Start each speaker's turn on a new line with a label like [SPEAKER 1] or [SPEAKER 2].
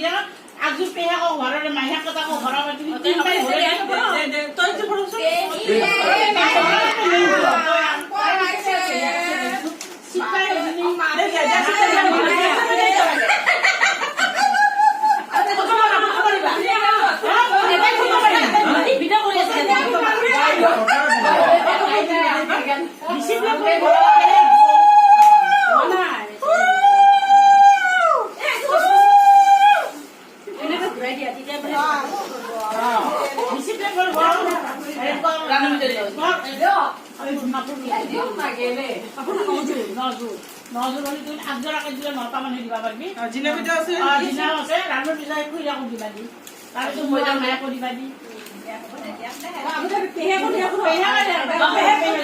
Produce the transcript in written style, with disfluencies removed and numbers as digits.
[SPEAKER 1] দিয়া আজি পেহা কো ঘৰৰ মাইয়া কথা কো ঘৰৰ তুমি তিনটাই ঘৰে তই যে পঢ়ছছ শিকাই মারে গেজা জিলাপিটা আছে জিলাপ আছে রান্নার পিছাই খুইলা দিবা দি তার তো ময়দা মায়া করিবা দি আমাদের পেহে কোন পেহে পেহে